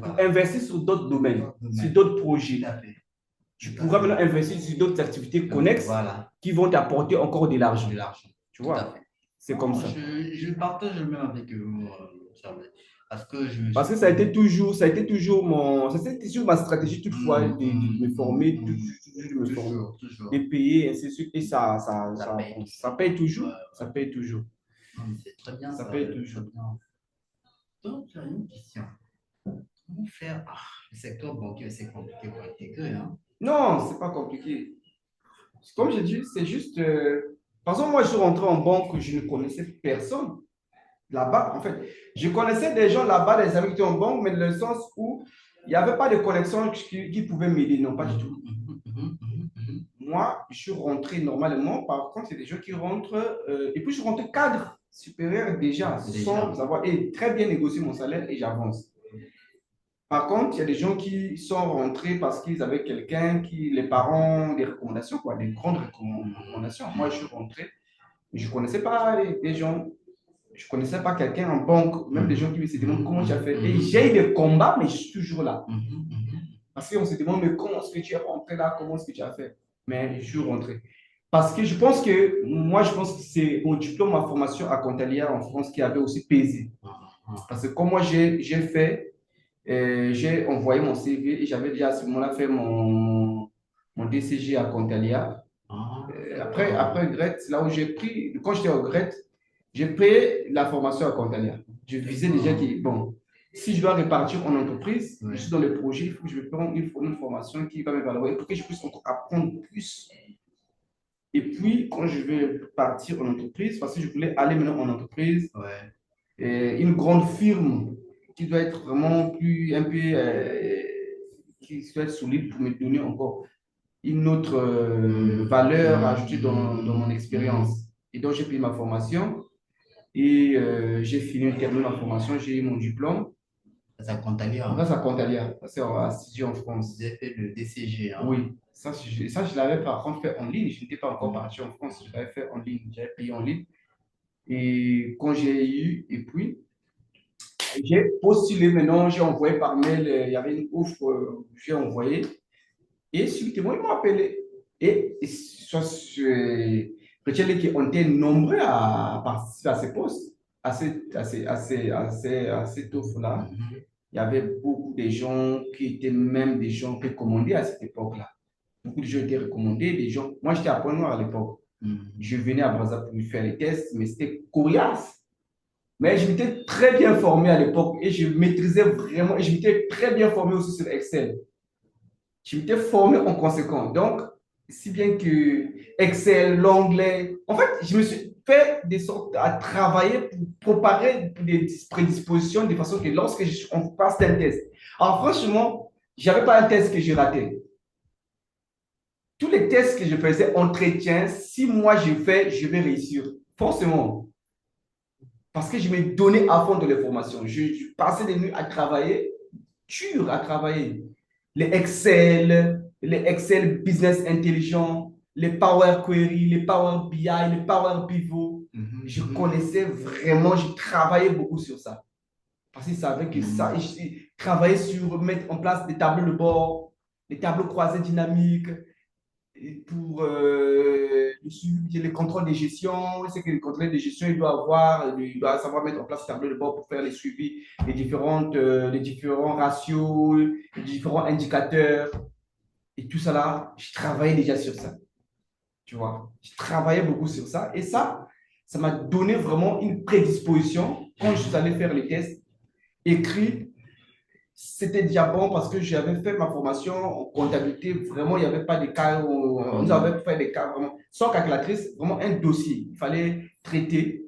pour Voilà. investir sur d'autres domaines, sur Domaine. d'autres Tout projets. à fait. Tu Tout à pourras fait. maintenant investir sur d'autres activités connexes Voilà. qui vont t'apporter encore de De l'argent. l'argent. Tu Tout à vois, fait. c'est comme Non, ça. je partage le même avec vous, Charles. Parce que je me Parce suis que toujours. ça a été toujours ça a été toujours ma stratégie toutefois de me former, toujours de me former, Toujours, de toujours. payer, ainsi de suite. Et Ça paye bon, ça toujours. paye Ouais, toujours. Ça ouais. paye toujours. Non, mais c'est très bien Ça ça. paye Très toujours. bien. Donc, j'ai une question. Comment faire? Ah, le secteur bancaire, c'est compliqué pour intégrer, hein? Non, c'est pas compliqué. Comme je dis, c'est juste. Par exemple, moi, je suis rentré en banque, je ne connaissais personne là-bas. En fait, je connaissais des gens là-bas, des amis qui étaient en banque, mais dans le sens où il n'y avait pas de connexion qui pouvait m'aider. Non, pas du tout. Moi, je suis rentré normalement. Par contre, il y a des gens qui rentrent. Et puis, je suis rentré cadre supérieur déjà, Déjà. sans avoir et très bien négocié mon salaire et j'avance. Par contre, il y a des gens qui sont rentrés parce qu'ils avaient quelqu'un qui, les parents, des recommandations, quoi, des grandes recommandations. Moi, je suis rentré, je ne connaissais pas des gens, je ne connaissais pas quelqu'un en banque, même des gens qui me se demandent comment tu as fait. Et j'ai eu des combats, mais je suis toujours là. Parce qu'on se demande, mais comment est-ce que tu es rentré là? Comment est-ce que tu as fait? Mais je suis rentré. Parce que je pense que, moi, je pense que c'est mon diplôme, ma formation à Contalia en France qui avait aussi pesé. Parce que comme moi, j'ai fait, j'ai envoyé mon CV et j'avais déjà à ce moment-là fait mon DCG à Contalia. Après Gret, c'est là où j'ai pris, quand j'étais au Gret, j'ai pris la formation à Contalia. Je visais déjà que, bon, si je dois repartir en entreprise, je suis dans le projet, il faut que je prenne une formation qui va me valoriser pour que je puisse encore apprendre plus. Et puis, quand je vais partir en entreprise, parce que je voulais aller maintenant en entreprise, Ouais. une grande firme qui doit être vraiment plus, un peu, qui doit être solide pour me donner encore une autre valeur ajoutée dans mon expérience. Et donc, j'ai pris ma formation et j'ai fini, terminé ma formation, j'ai eu mon diplôme. Ça compte aller, hein? Grâce à Contalia, c'est à Institut en Vous France. avez fait le DCG, hein? Oui, ça, je l'avais par contre fait en ligne. Je n'étais pas encore parti en France, je l'avais fait en ligne, j'avais payé en ligne. Et quand j'ai eu, et puis, j'ai postulé maintenant, j'ai envoyé par mail, il y avait une offre, j'ai envoyé. Et subitement, ils m'ont appelé. Et soit Rachel qui ont été nombreux à participer à ces postes, à cette offre-là. Il y avait beaucoup de gens qui étaient même des gens recommandés à cette époque-là. Beaucoup de gens étaient recommandés, des gens. Moi, j'étais à Pointe-Noire à l'époque. Je venais à Brazzaville pour faire les tests, mais c'était coriace. Mais je m'étais très bien formé à l'époque et je maîtrisais vraiment, et je m'étais très bien formé aussi sur Excel. Je m'étais formé en conséquence. Donc, si bien que Excel, l'anglais, en fait, je me suis fait des sortes à travailler pour préparer des prédispositions de façon que lorsque on passe un test. Alors, franchement, je n'avais pas un test que je ratais. Tous les tests que je faisais, entretien, si moi je fais, je vais réussir. Forcément. Parce que je me donnais à fond de l'information. Je passais des nuits à travailler, dur à travailler. Les Excel Business Intelligent, les Power Query, les Power BI, les Power Pivot. Je connaissais vraiment, je travaillais beaucoup sur ça. Parce que je savais que ça, je travaillais sur mettre en place des tableaux de bord, des tableaux croisés dynamiques, pour le suivi, les contrôles de gestion. C'est que le contrôle de gestion, il doit savoir mettre en place un tableau de bord pour faire les suivis des différents ratios, les différents indicateurs. Et tout ça là, je travaillais déjà sur ça. Tu vois, je travaillais beaucoup sur ça. Et ça m'a donné vraiment une prédisposition quand je suis allé faire les tests écrits. C'était déjà bon parce que j'avais fait ma formation en comptabilité. Vraiment, il n'y avait pas de cas. Nous avons fait des cas vraiment sans calculatrice, vraiment un dossier. Il fallait traiter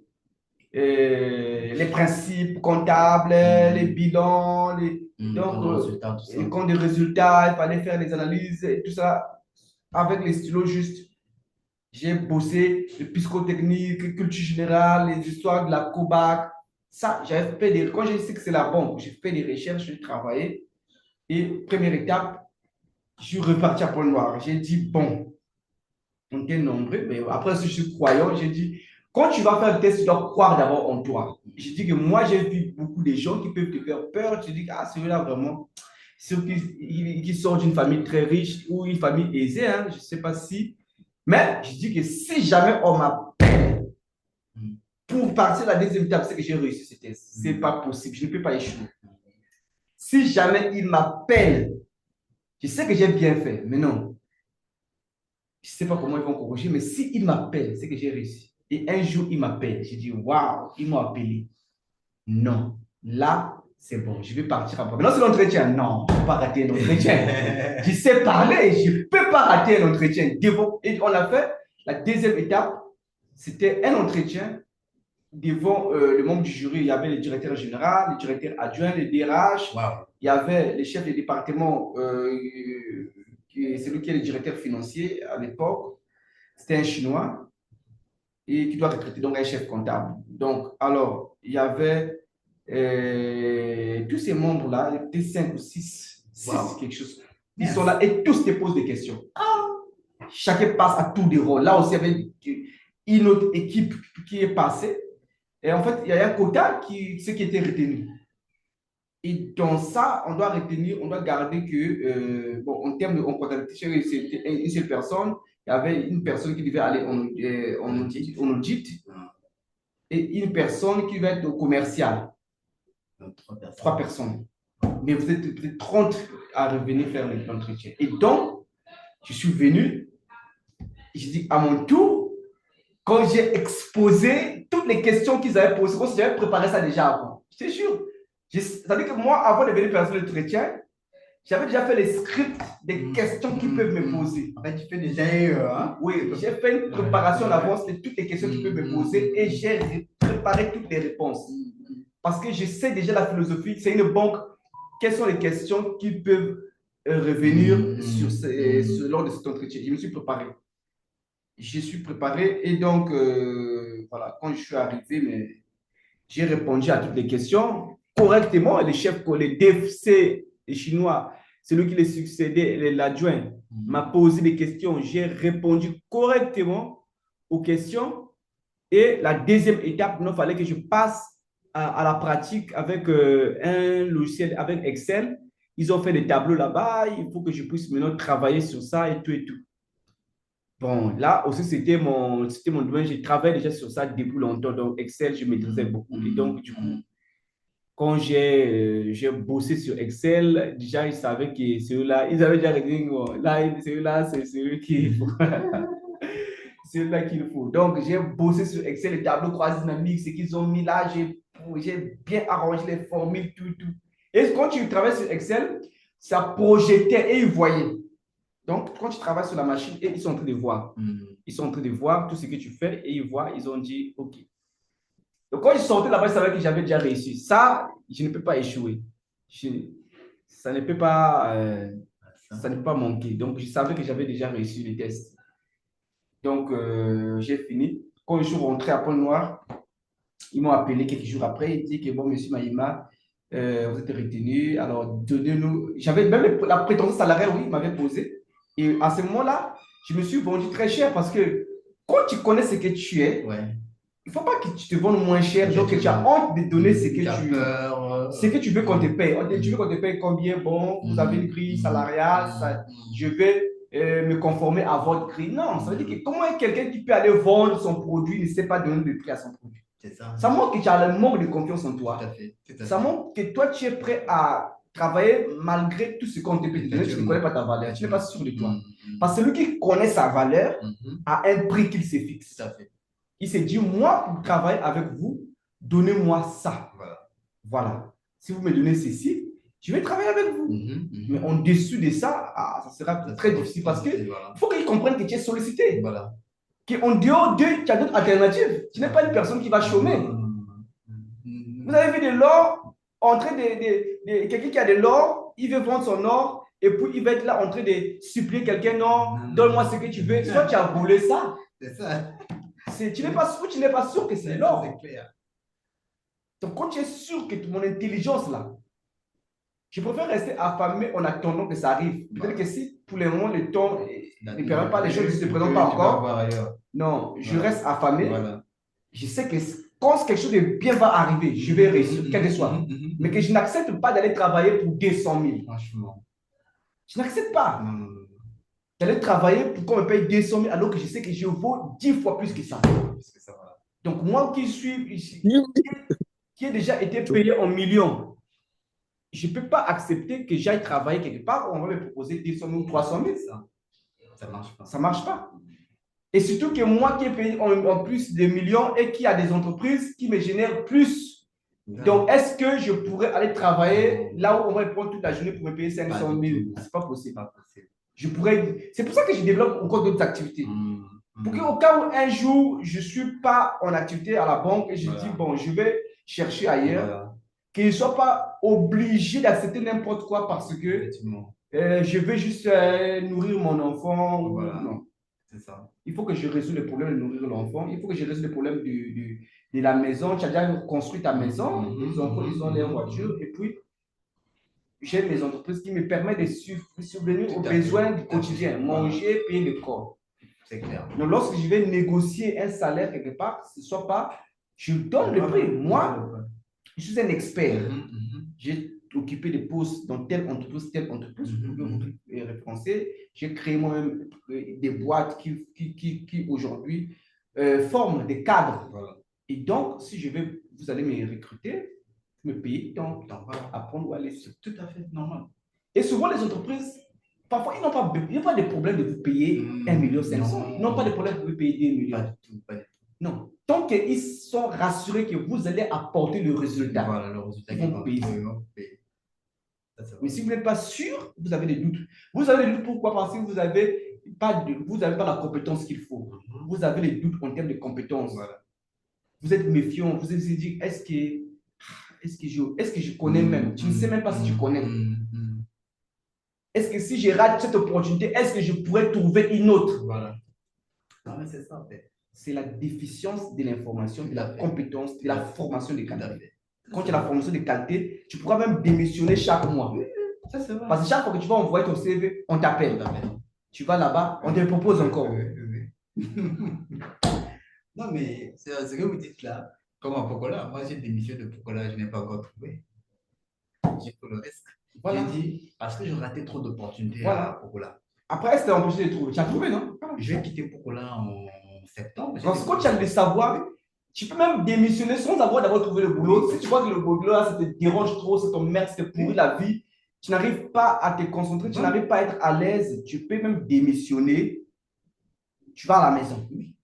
les principes comptables, les bilans, donc, Compte de résultat, tout les ça. comptes de résultats. Il fallait faire les analyses et tout ça avec les stylos juste. J'ai bossé le psychotechnique, culture générale, les histoires de la COBAC. Ça, j'avais fait des. Quand j'ai dit que c'est la banque, j'ai fait des recherches, j'ai travaillé. Et première étape, je suis reparti à Pôle Noir. J'ai dit, bon, on était nombreux, mais après, si je suis croyant, j'ai dit, Quand tu vas faire le test, tu dois croire d'abord en toi. Je dis que moi, j'ai vu beaucoup de gens qui peuvent te faire peur. Tu dis que ah, celui-là, vraiment, ceux qui sortent d'une famille très riche ou une famille aisée, hein, je ne sais pas si. Mais je dis que si jamais on m'appelle pour partir à la deuxième étape, c'est que j'ai réussi ce test. Ce n'est pas possible. Je ne peux pas échouer. Si jamais il m'appelle, je sais que j'ai bien fait, mais non. Je ne sais pas comment ils vont corriger, mais s'il m'appelle, c'est que j'ai réussi. Et un jour, il m'appelle. Je dis, waouh, ils m'ont appelé. Non, là, c'est bon, je vais partir après. Maintenant, c'est l'entretien. Non, je ne peux pas rater un entretien. Je sais parler, je ne peux pas rater un entretien. Et on a fait la deuxième étape. C'était un entretien devant le membre du jury. Il y avait le directeur général, le directeur adjoint, le DRH. Wow. Il y avait les chefs de département, celui qui est le directeur financier à l'époque. C'était un Chinois et qui doit retraiter, donc un chef comptable. Donc, alors, il y avait tous ces membres-là, il y avait 5 ou 6, Wow. quelque chose. Ils sont là et tous te posent des questions. Chacun passe à tour de rôle. Là aussi, il y avait une autre équipe qui est passée. Et en fait, il y a un quota ce qui était retenu. Et dans ça, on doit retenir, on doit garder que, bon, en termes de comptabilité, c'était une seule personne. Il y avait une personne qui devait aller en audit et une personne qui va être au commercial. Donc, 3 personnes. 3 personnes. Mais vous êtes peut-être 30 à revenir faire l'entretien. Et donc, je suis venu, je dis à mon tour, quand j'ai exposé toutes les questions qu'ils avaient posées, comme si j'avais préparé ça déjà avant. Je te jure. C'est-à-dire que moi, avant de venir faire l'entretien, j'avais déjà fait les scripts des questions qu'ils peuvent me poser. En fait, tu fais déjà. Oui, j'ai fait une préparation d'avance de toutes les questions qu'ils peuvent me poser et j'ai préparé toutes les réponses. Parce que je sais déjà la philosophie. C'est une banque. Quelles sont les questions qui peuvent revenir lors de cet entretien? Je me suis préparé. Je suis préparé et donc, voilà, quand je suis arrivé, mais j'ai répondu à toutes les questions correctement. Les chefs, les DFC, les Chinois, celui qui les succédait, l'adjoint, m'a posé des questions. J'ai répondu correctement aux questions. Et la deuxième étape, il fallait que je passe à la pratique avec un logiciel, avec Excel. Ils ont fait des tableaux là-bas. Il faut que je puisse maintenant travailler sur ça et tout et tout. Bon, là aussi, c'était mon domaine. J'ai travaillé déjà sur ça depuis longtemps. Donc, Excel, je maîtrisais beaucoup. Et donc, du coup, quand j'ai bossé sur Excel, déjà, ils savaient que ceux-là, ils avaient déjà réglé. Là, ceux-là, c'est celui qu'il faut. C'est là qu'il faut. Donc, j'ai bossé sur Excel, les tableaux croisés dynamiques, ce qu'ils ont mis là, j'ai bien arrangé les formules, tout, tout. Et quand tu travailles sur Excel, ça projetait et ils voyaient. Donc, quand tu travailles sur la machine, et ils sont en train de voir. Ils sont en train de voir tout ce que tu fais et ils voient, ils ont dit OK. Donc, quand je sortais là-bas, je savais que j'avais déjà réussi. Ça, je ne peux pas échouer. Ça ne peut pas, ça ne peut pas manquer. Donc, je savais que j'avais déjà réussi le test. Donc, j'ai fini. Quand je suis rentré à Pôle-Noir, ils m'ont appelé quelques jours après. Ils disent que, bon, monsieur Mahima, vous êtes retenu. Alors, donnez-nous. J'avais même la prétention salariale, oui, ils m'avaient posé. Et à ce moment-là, je me suis vendu très cher parce que quand tu connais ce que tu es, il ne faut pas que tu te vendes moins cher, donc que tu as honte de donner ce que tu veux qu'on te paye. Tu veux qu'on te paye combien? Bon, vous avez une grille salariale, je vais me conformer à votre grille. Non, ça veut dire que comment est quelqu'un qui peut aller vendre son produit ne sait pas donner le prix à son produit? C'est ça. Ça montre que tu as le manque de confiance en toi. Tout à fait. Ça montre que toi, tu es prêt à travailler malgré tout ce qu'on te peut te donner. Tu ne connais pas ta valeur, tu n'es pas sûr de toi. Parce que celui qui connaît sa valeur a un prix qu'il se fixe. Tout à fait. Il s'est dit, moi, pour travailler avec vous, donnez-moi ça. Voilà. Si vous me donnez ceci, je vais travailler avec vous. Mais en dessous de ça, ça sera très difficile parce qu'il faut qu'ils comprennent que tu es sollicité. Voilà. Qu'en dehors d'eux, tu as d'autres alternatives. Tu n'es pas une personne qui va chômer. Vous avez vu de l'or, quelqu'un qui a de l'or, il veut vendre son or et puis il va être là en train de supplier quelqu'un, non, donne-moi ce que tu veux. Soit tu as volé ça. C'est ça. Tu n'es pas sûr que c'est l'or. C'est clair. Donc, quand tu es sûr que mon intelligence là, je préfère rester affamé en attendant que ça arrive. Peut-être que si pour le moment le temps ne permet pas, les choses ne se présentent pas encore. Non, je reste affamé. Voilà. je sais que quand quelque chose de bien va arriver, je vais réussir, quel que soit. Mais que je n'accepte pas d'aller travailler pour 200 000. Franchement. Je n'accepte pas Non, non, non. d'aller travailler pour qu'on me paye 200 000 alors que je sais que je vaux 10 fois plus que ça. Parce que ça va. Donc, moi qui suis ici, qui ai déjà été payé en millions, je ne peux pas accepter que j'aille travailler quelque part où on va me proposer 200 000 ou 300 000. Ça ne marche pas. Ça ne marche pas. Et surtout que moi qui ai payé en plus de millions et qui a des entreprises qui me génèrent plus. Donc, est-ce que je pourrais aller travailler là où on va prendre toute la journée pour me payer 500 000? Ce n'est pas possible. Je pourrais... C'est pour ça que je développe encore d'autres activités. Pour qu'au cas où un jour, je ne suis pas en activité à la banque et je dis, bon, je vais chercher ailleurs, que je ne sois pas obligé d'accepter n'importe quoi parce que je veux juste nourrir mon enfant. Non. C'est ça. Il faut que je résolve le problème de nourrir l'enfant. Il faut que je résolve le problème de la maison. Tu as déjà construit ta maison. Les enfants, ils ont leur voiture. Et puis, j'ai mes entreprises qui me permettent de subvenir aux besoins du quotidien. Manger, payer le corps. C'est clair. Donc, lorsque je vais négocier un salaire quelque part, ce ne soit pas, je donne le prix. Moi, je suis un expert. J'ai occupé des postes dans telle entreprise, référencé. J'ai créé moi-même des boîtes qui aujourd'hui forment des cadres. Voilà. Et donc, si je vais, vous allez me recruter, me payer, donc apprendre où aller. C'est tout à fait normal. Et souvent, les entreprises, parfois, ils n'ont pas de problème de vous payer 1 500 000. Ils n'ont pas de problème de vous payer 2 millions. Pas du tout, pas du tout. Non. Tant qu'ils sont rassurés que vous allez apporter le résultat, voilà, le résultat ils vont payer. Mais si vous n'êtes pas sûr, vous avez des doutes. Vous avez des doutes pourquoi? Parce que vous n'avez pas la compétence qu'il faut. Vous avez des doutes en termes de compétences. Voilà. Vous êtes méfiant. Vous vous dit, est-ce que je connais même? Tu ne sais même pas si tu connais. Est-ce que si je rate cette opportunité, est-ce que je pourrais trouver une autre? Voilà. Non, mais c'est ça, en fait. C'est la déficience de l'information, de la compétence, de la formation de qualité. Quand tu as la formation de qualité, tu pourras même démissionner chaque mois. Ça, c'est vrai. Parce que chaque fois que tu vas envoyer ton CV, on t'appelle. Tu vas là-bas, on te propose encore. Non, mais c'est ce que vous dites là. Comme à Pocola, moi j'ai démissionné de Pocola, je n'ai pas encore trouvé. J'ai fait le risque. Voilà. J'ai dit, parce que j'ai raté trop d'opportunités à Pocola. Après, c'était empêché de trouver. Tu as trouvé, non? Je vais quitter Pocola en septembre. Parce que quand tu as le savoir, tu peux même démissionner sans avoir d'abord trouvé le boulot. Si tu vois que le boulot là, ça te dérange trop, ça t'emmerde, ça te pourrit la vie, tu n'arrives pas à te concentrer, tu n'arrives pas à être à l'aise, tu peux même démissionner. Tu vas à la maison. Oui.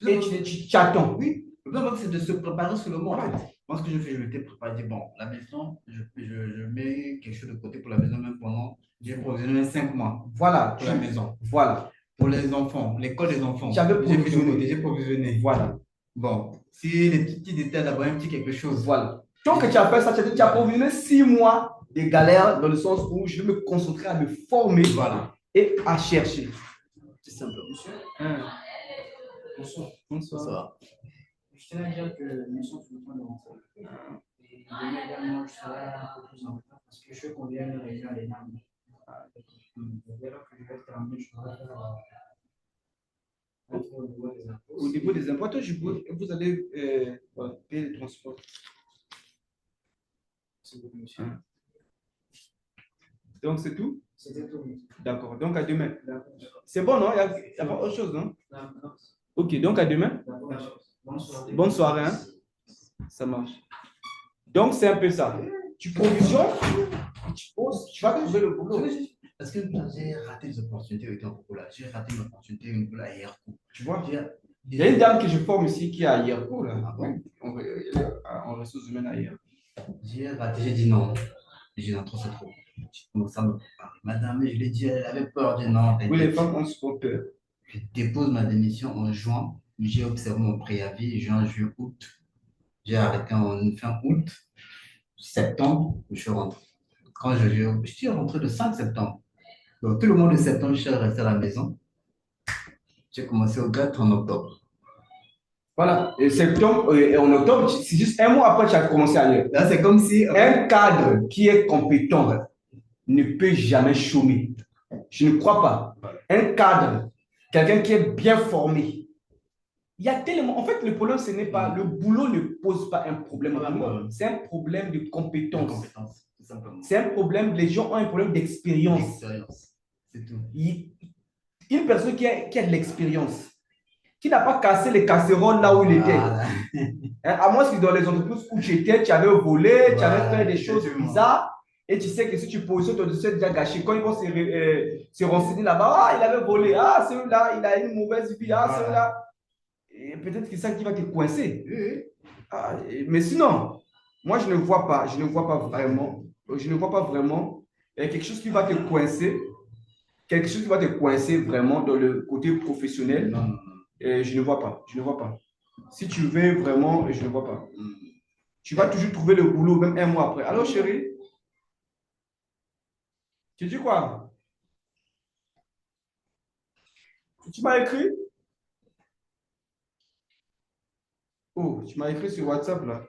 Et tu attends. Oui. Le problème, c'est de se préparer sur le moment. En fait. Moi, ce que je fais, je m'étais préparé. Je dis, bon, la maison, je mets quelque chose de côté pour la maison, même pendant, j'ai provisionné 5 mois. Voilà. Pour la maison. Voilà. Pour les enfants, l'école des enfants. J'ai provisionné. Voilà. Bon, si les petits détails d'avoir un petit quelque chose. Voilà. Tant que tu as fait ça, tu as provisionné 6 mois de galère dans le sens où je vais me concentrer à me former et à chercher. C'est simple. Monsieur. Bonsoir. Bonsoir. Je tiens à dire que l'émission sur le point de rentrer. Et demain également, je serai un peu plus en retard parce que je sais qu'on vient de réaliser les normes. Dès lors que je vais terminer, je pourrai faire au niveau des impôts. Au niveau des impôts, vous allez payer le transport. C'est beaucoup, monsieur. Donc, c'est tout? C'était tout. D'accord. Donc, à demain. C'est bon, non? Il n'y a pas autre chose, non? Non. Ok, donc à demain. Bonne soirée. Hein? Ça marche. Donc, c'est un peu ça. Tu provisionnes, tu vas trouver le boulot. Parce que j'ai raté des opportunités avec un Pocola. J'ai raté une opportunité avec un à Yerko. Tu vois? Il y a une dame que je forme ici qui est à Yerko. Là. Ah bon? En ressources humaines à Yerko. J'ai raté, j'ai dit non. J'ai dit non, trop, c'est trop. J'ai commencé à me préparer. Madame, je l'ai dit, elle avait peur. J'ai dit non. Oui, les femmes ont souvent peur. Je dépose ma démission en juin. J'ai observé mon préavis, juin, juillet, août. J'ai arrêté en fin août. Septembre, je suis rentré. Quand je suis rentré le 5 septembre. Donc, tout le mois de septembre, je suis resté à la maison. J'ai commencé au GAT en octobre. Voilà, et septembre et en octobre, c'est juste un mois après que tu as commencé à lire. Là, c'est comme si un cadre qui est compétent ne peut jamais chômer. Je ne crois pas. Un cadre, quelqu'un qui est bien formé, Il y a tellement. En fait, le problème, ce n'est pas. Le boulot ne pose pas un problème à tout le monde. C'est un problème de compétence. Tout simplement. C'est un problème. Les gens ont un problème d'expérience. C'est tout. Une personne qui a de l'expérience, qui n'a pas cassé les casseroles là où il était. Hein, à moins que dans les entreprises où tu étais, tu avais volé, tu avais fait des choses bizarres. Et tu sais que si tu positionnes ton dossier déjà gâché, quand ils vont se renseigner là-bas, ah, il avait volé, ah, celui-là, il a une mauvaise vie, ah, celui-là. Et peut-être que c'est ça qui va te coincer. Ah, mais sinon, moi, je ne vois pas vraiment, quelque chose qui va te coincer, quelque chose qui va te coincer vraiment dans le côté professionnel. Non. Je ne vois pas. Si tu veux vraiment, je ne vois pas. Tu vas toujours trouver le boulot, même un mois après. Alors, chérie, tu dis quoi? Tu m'as écrit? Oh, tu m'as écrit sur WhatsApp là.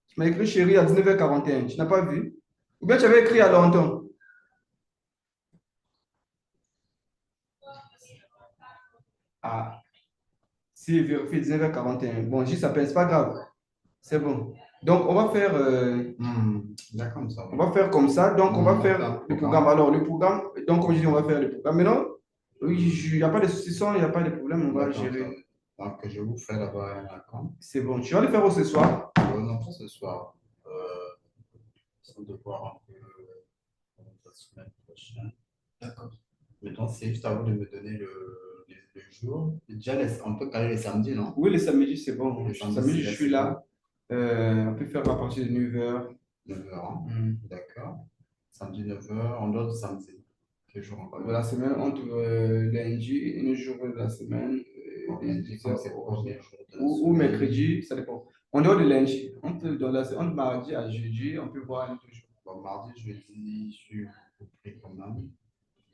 Tu m'as écrit chérie à 19h41. Tu n'as pas vu? Ou bien tu avais écrit à longtemps? Ah, si, vérifie 19h41. Bon, j'y s'appelle, c'est pas grave. C'est bon. Donc, on va faire. D'accord, ça. On va faire comme ça. Donc, on va faire le programme. Alors, le programme, donc, comme je dis, on va faire le programme. Maintenant, oui, il n'y a pas de saucisson, il n'y a pas de problème, on va gérer. Donc, je vous fais là-bas un account. C'est bon. Tu vas le faire ce soir? Non, pas ce soir. Sans devoir un peu la semaine prochaine. D'accord. Maintenant, c'est juste à vous de me donner le jour. Déjà, on peut caler les samedis, non? Oui, les samedis, c'est bon. Le Samedi, je suis là. On peut faire à partir de 9h. 9h, d'accord. Samedi 9h, en dehors de samedi. Quel jour encore? De la semaine, entre lundi et une journée de la semaine. Ou mercredi, ça dépend. En dehors de lundi, entre mardi à jeudi, on peut voir un autre jour. Bon, mardi, jeudi, je suis pris quand même.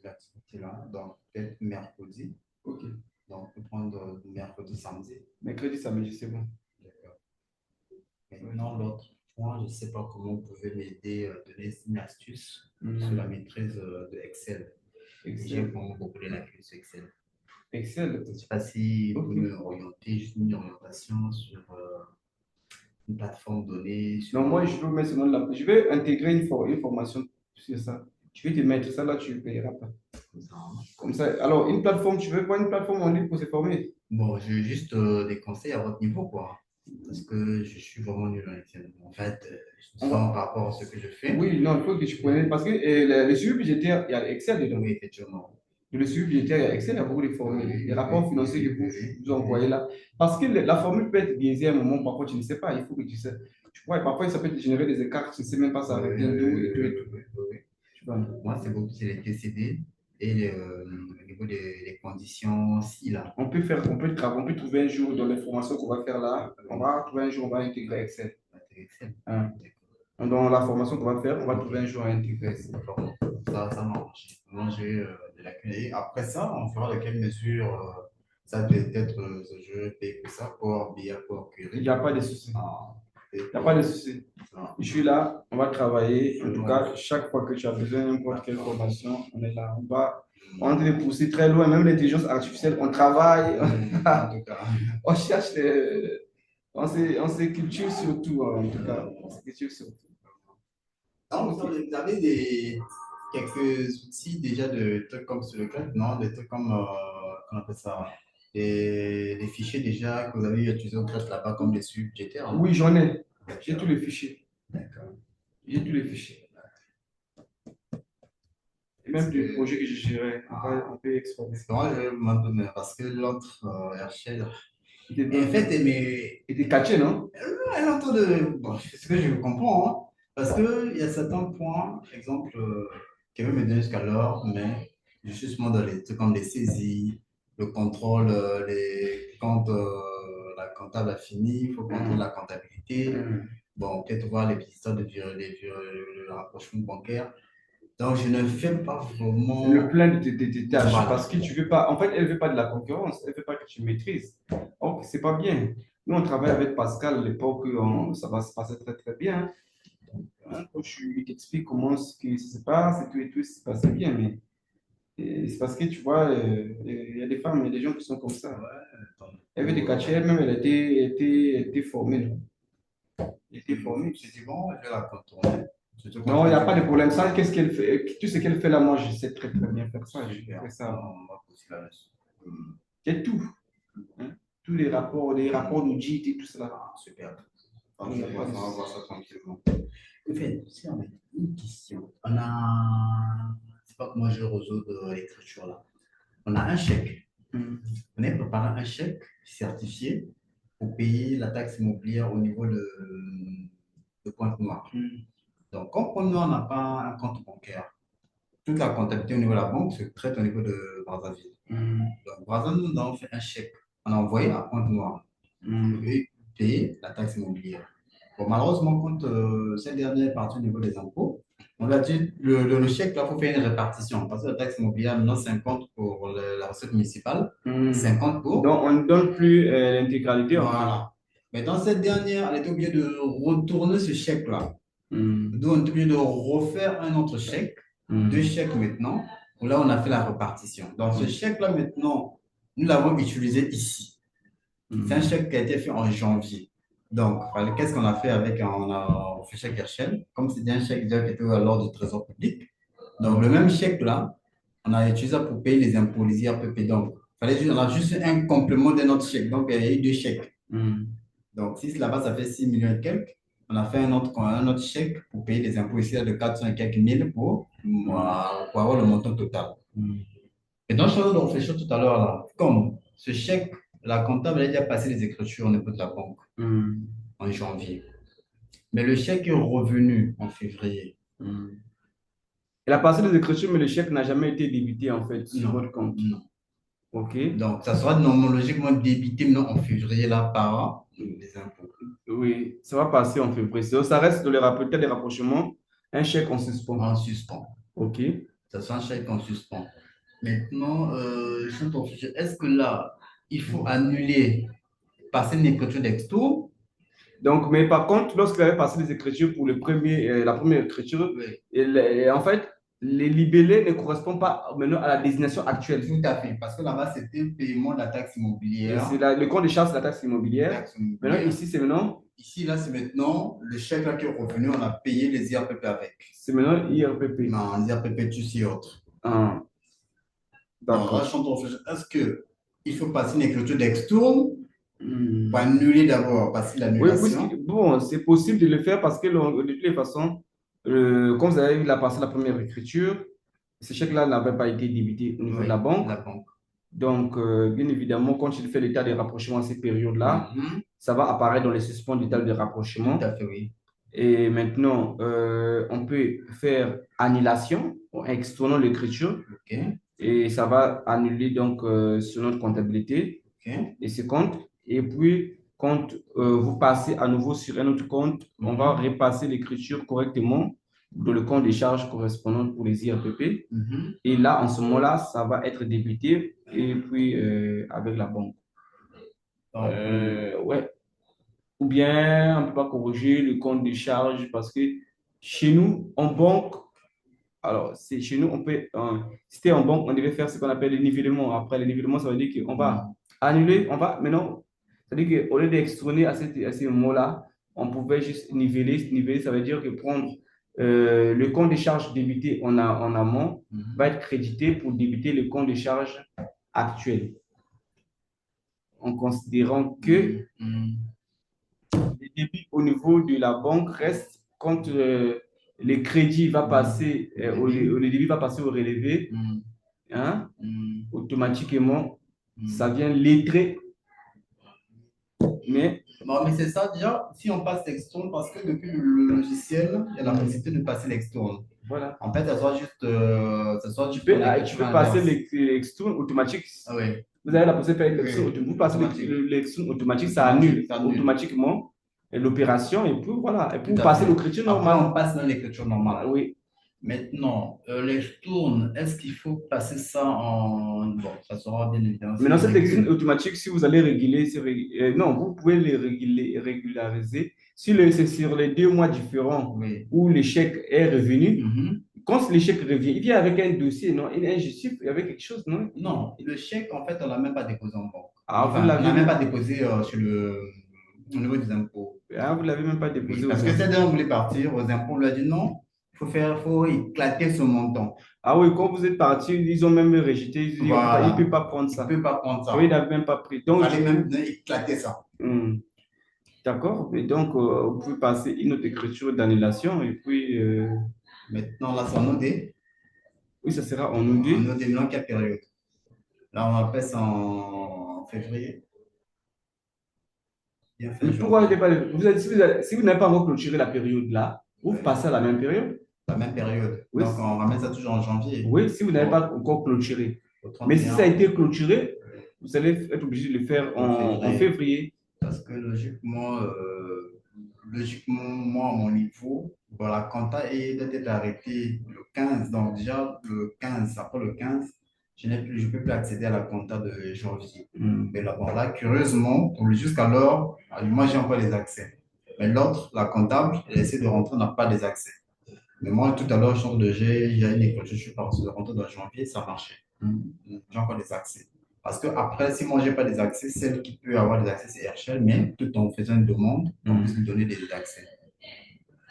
L'activité là, donc peut-être mercredi. Ok. Donc, on peut prendre mercredi, samedi. Mercredi, samedi, c'est bon. D'accord. Maintenant, l'autre point, je ne sais pas comment vous pouvez m'aider, donner une astuce sur la maîtrise de Excel. J'ai vraiment beaucoup de lacunes sur Excel. Excel. Je ne sais pas si vous pouvez me orienter, juste une orientation sur une plateforme donnée. Non, moi, je veux mettre seulement là. Je vais intégrer une formation sur ça. Je vais te mettre ça là, tu ne payeras pas. Comme ça. Alors, une plateforme, tu veux pas une plateforme en ligne pour se former? Bon, j'ai juste des conseils à votre niveau, quoi. Parce que je suis vraiment nul en Excel. En fait, je sens par rapport à ce que je fais. Oui, non, il faut que tu connaisses. Parce que le suivi budgétaire, il y a Excel dedans. Oui, effectivement. Le suivi budgétaire, il y a Excel, il y a beaucoup de formules. Les rapports financiers que vous envoyez là. Parce que la formule peut être biaisée à un moment, parfois tu ne sais pas, il faut que tu sais. Tu vois, parfois ça peut te générer des écarts, tu ne sais même pas ça vient d'où et tout et tout. Tu vois. Moi, c'est beaucoup, c'est les TCD et au niveau des conditions, si là. On peut trouver un jour dans les formations qu'on va faire là, on va trouver un jour, on va intégrer Excel. Hein. Dans la formation qu'on va faire, on va trouver un jour à intégrer Excel. Ça marche. Moi, j'ai de la clé. Après ça, on fera de quelle mesure ça peut être ce jeu paye que ça pour bien pour query. Il n'y a pas de souci. Il n'y a pas de souci. Je suis là, on va travailler. En tout cas, chaque fois que tu as besoin de n'importe quelle formation, on est là. On est en train de pousser très loin, même l'intelligence artificielle, on travaille. On cherche on se culture surtout, en tout cas. On se culture surtout. Donc, vous avez quelques outils déjà de trucs comme sur le cloud, non? Des trucs comme, comment on appelle ça? Des fichiers déjà que vous avez utilisés au cloud là-bas comme des suites budgétaires? Oui, j'en ai. J'ai tous les fichiers. D'accord. J'ai tous les fichiers. Et même des projets que je gérais, on peut explorer. Moi, je m'en donne parce que l'autre, Herschel, en fait, il était catché, non? Elle entend de. Bon, c'est ce que je comprends, hein, parce qu'il y a certains points, exemple, qui veut me donner jusqu'alors, mais justement dans les trucs comme les saisies, le contrôle, quand la comptable a fini, il faut contrôler la comptabilité. Bon, peut-être voir les petites histoires le rapprochement bancaire. Donc, je ne fais pas vraiment. Le plein de tes tâches, voilà. Parce que tu veux pas. En fait, elle ne veut pas de la concurrence, elle ne veut pas que tu maîtrises. Donc, c'est pas bien. Nous, on travaille avec Pascal à l'époque, ça va se passer très, très bien. Quand je lui explique comment ça se passe et tout, ça se passe bien. Mais Et c'est parce que tu vois, il y a des femmes, il y a des gens qui sont comme ça. Ouais, Elle veut des catchers, elle-même, elle était formée. Là. Elle était formée. je dis bon, je vais la contourner. Surtout quand Non, tu il n'y as a dit pas de que problème. Ça, qu'est-ce qu'elle fait? Tout ce qu'elle fait là, moi, je sais très très bien faire ça. Je super. fais ça. On va pousser là-dessus. C'est tout. Hein. Tous les rapports nous dit et tout cela. Ah, super. Il n'y a pas On de va souci. voir ça tranquillement. En fait, si on a une question, on a, c'est pas comment je résoudre l'écriture là. On a un chèque. Hmm. On est préparé un chèque certifié pour payer la taxe immobilière au niveau de Pointe-Noire. Hmm. Donc, comme Pointe-Noire n'a pas un compte bancaire, toute la comptabilité au niveau de la banque se traite au niveau de Brazzaville. Hmm. Donc, Brazzaville, nous avons fait un chèque. On a envoyé à Pointe-Noire Hmm. pour eux payer la taxe immobilière. Bon, malheureusement, quand cette dernière est partie au niveau des impôts, on a dit le chèque, là, il faut faire une répartition. Parce que la taxe immobilière, maintenant, 50 pour la recette municipale, Hmm. 50 pour. Donc, on ne donne plus l'intégralité en fait. Voilà. Mais dans cette dernière, elle était obligée de retourner ce chèque-là. Hmm. Donc, on est obligé de refaire un autre chèque, Hmm. deux chèques maintenant, où là, on a fait la répartition. Donc, ce chèque-là, maintenant, nous l'avons utilisé ici. C'est un chèque qui a été fait en janvier. Donc, qu'est-ce qu'on a fait avec on a fait chèque Herschel, comme c'était un chèque déjà qui était à l'ordre du Trésor public. Donc, le même chèque-là, on a utilisé ça pour payer les impôts, les IRPP. Donc, on a juste un complément de notre chèque. Donc, il y a eu deux chèques. Hmm. Donc, si là-bas, ça fait 6 millions et quelques, on a fait un autre chèque pour payer les impôts ici là, de 400 et quelques mille pour avoir le montant total. Hmm. Et donc, je suis en train de réfléchir tout à l'heure là, comme ce chèque, la comptable elle a déjà passé les écritures au niveau de la banque Hmm. en janvier. Mais le chèque est revenu en février. Hmm. Elle a passé les écritures, mais le chèque n'a jamais été débité en fait sur Non, votre compte. non. OK? Donc, ça sera normalement logiquement débité maintenant en février là par les impôts. Oui, ça va passer en février. Ça reste de les rapporter des rapprochements, un chèque en suspens. En suspens. OK? Ça sera un chèque en suspens. Maintenant, je suis en train de réfléchir. Est-ce que là, il faut annuler, passer une écriture d'exto? Donc, mais par contre, lorsqu'il avait passé les écritures pour la première écriture, Oui. en fait, les libellés ne correspondent pas maintenant à la désignation actuelle. Tout à fait. Parce que là-bas, c'était le paiement de la taxe immobilière. C'est le compte de charge, c'est la taxe immobilière. Taxe Maintenant, immobilière. ici, c'est maintenant. Ici, là, c'est maintenant le chèque là qui est revenu, on a payé les IRPP avec. C'est maintenant IRPP. Non, les IRPP, tu sais autre. Ah, Donc, là, d'accord. je suis en train de réfléchir. Est-ce qu'il faut passer une écriture d'extourne Hmm. pour annuler d'abord, passer Oui, l'annulation? bon, c'est possible de le faire parce que de toutes les façons, comme vous avez eu la passé la première écriture, ce chèque-là n'avait pas été débité au niveau de Oui, la banque. la banque. Donc, bien évidemment, quand il fait l'état des rapprochements à ces périodes-là, Mhm. ça va apparaître dans les suspens d'état de Tout rapprochement. à fait, oui. Et maintenant, on peut faire annulation en extournant l'écriture OK. et ça va annuler donc sur notre comptabilité OK. et ce compte. Et puis, quand vous passez à nouveau sur un autre compte, on va repasser l'écriture correctement dans le compte des charges correspondantes pour les IRPP. Mhm. Et là, en ce moment-là, ça va être débité et puis avec la banque. Donc, Ouais. Ou bien on ne peut pas corriger le compte de charge parce que chez nous, en banque, alors c'est chez nous, on peut, si c'était en banque, on devait faire ce qu'on appelle le nivellement. Après, le nivellement, ça veut dire qu'on va annuler, on va maintenant, c'est-à-dire qu'au lieu d'extourner à ce moment-là, on pouvait juste niveler. Niveler, ça veut dire que prendre le compte de charge débité en amont va être crédité pour débiter le compte de charge actuel, en considérant que le débit au niveau de la banque reste quand le crédit va passer, le débit va passer au relevé, hein, automatiquement, ça vient lettrer. Mais bon, mais c'est ça déjà, si on passe l'externe, parce que depuis le logiciel, il y a la possibilité de passer l'externe. voilà. En fait, ça soit juste. Tu peux passer l'externe automatique. Ah oui. Vous avez la possibilité de faire l'externe Oui. automatique. Vous passez Automatique. l'externe automatique, ça annule Ça annule. automatiquement l'opération et puis voilà. Et puis Tout vous à passez fait. l'écriture Après, normale. on passe dans l'écriture normale. Oui. Maintenant, l'externe, est-ce qu'il faut passer ça en. Bon, ça sera bien évidemment. Maintenant, cette externe automatique, si vous allez réguler, non, vous pouvez les régulariser Si c'est sur les 2 mois différents Oui. où le chèque est revenu, Mhm. quand le chèque revient, il vient avec un dossier, non? Un justif, avec quelque chose, non? Non, le chèque, en fait, on l'a même pas déposé en banque. Ah, vous Enfin, on l'avez n'a même même, pas déposé au niveau des impôts. vous l'avez même pas Oui, déposé aux parce que impôts. cette dame voulait partir aux impôts, on lui a dit non, faut éclater ce montant. Ah oui, quand vous êtes parti, ils ont même rejeté, ils ont dit, il ne peut Voilà, pas prendre il ne ça. peut pas prendre Oui, il ça. n'avait même pas pris. Il Donc, fallait du même coup, éclater ça. d'accord. Et donc, vous pouvez passer une autre écriture d'annulation et puis, Maintenant, là, c'est en OD. oui, ça sera en En OD. OD, maintenant, quelle période? Là, on appelle ça en février, bien fin Mais pourquoi janvier. si vous n'avez pas encore clôturé la période là, vous Oui, passez à la même période. la même période. Oui, Donc, on ramène ça toujours en janvier. oui, si vous n'avez pas encore clôturé. Au Mais si ça a 31 été clôturé, vous allez être obligé de le faire en février. février. Parce que logiquement, moi, à mon niveau, voilà, la compta doit être arrêté le 15. Donc, déjà, le 15, après le 15, je ne peux plus accéder à la compta de janvier. Hmm. Mais là, bon, là, curieusement, jusqu'alors, moi, j'ai encore les accès. Mais l'autre, la comptable, elle essaie de rentrer, n'a pas les accès. Mais moi, tout à l'heure, je sors de j'ai une école, je suis parti de rentrer dans janvier, ça marchait. J'ai encore des accès. Parce que après, si moi, je n'ai pas des accès, celle qui peut avoir des accès, c'est Herschel, mais tout en faisant une demande, on puisse lui donner des accès.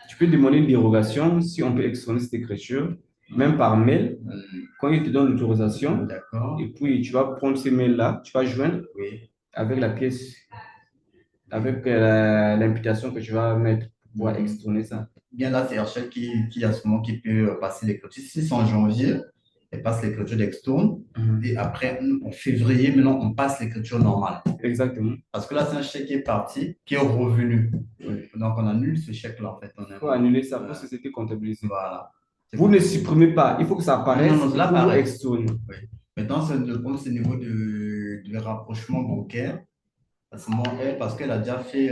Tu peux demander une dérogation si on peut extraire cette écriture, même par mail, quand il te donne l'autorisation. D'accord. Et puis, tu vas prendre ces mails-là, tu vas joindre Oui. avec la pièce, avec l'imputation que tu vas mettre pour pouvoir extourner ça. Bien là, c'est Herschel qui à ce moment qui peut passer les clôtures. Si c'est en janvier, elle passe les clôtures d'extourne. Et après, en février, maintenant, on passe l'écriture normale. Exactement. Parce que là, c'est un chèque qui est parti, qui est revenu. Oui. Donc, on annule ce chèque-là, en fait. Il faut annuler ça parce que c'était comptabilisé. Voilà. Vous ne supprimez pas, il faut que ça apparaisse. Non, cela pour apparaît. extourner. Oui. Maintenant, le problème, c'est au niveau du rapprochement bancaire. À ce moment, parce qu'elle a déjà fait.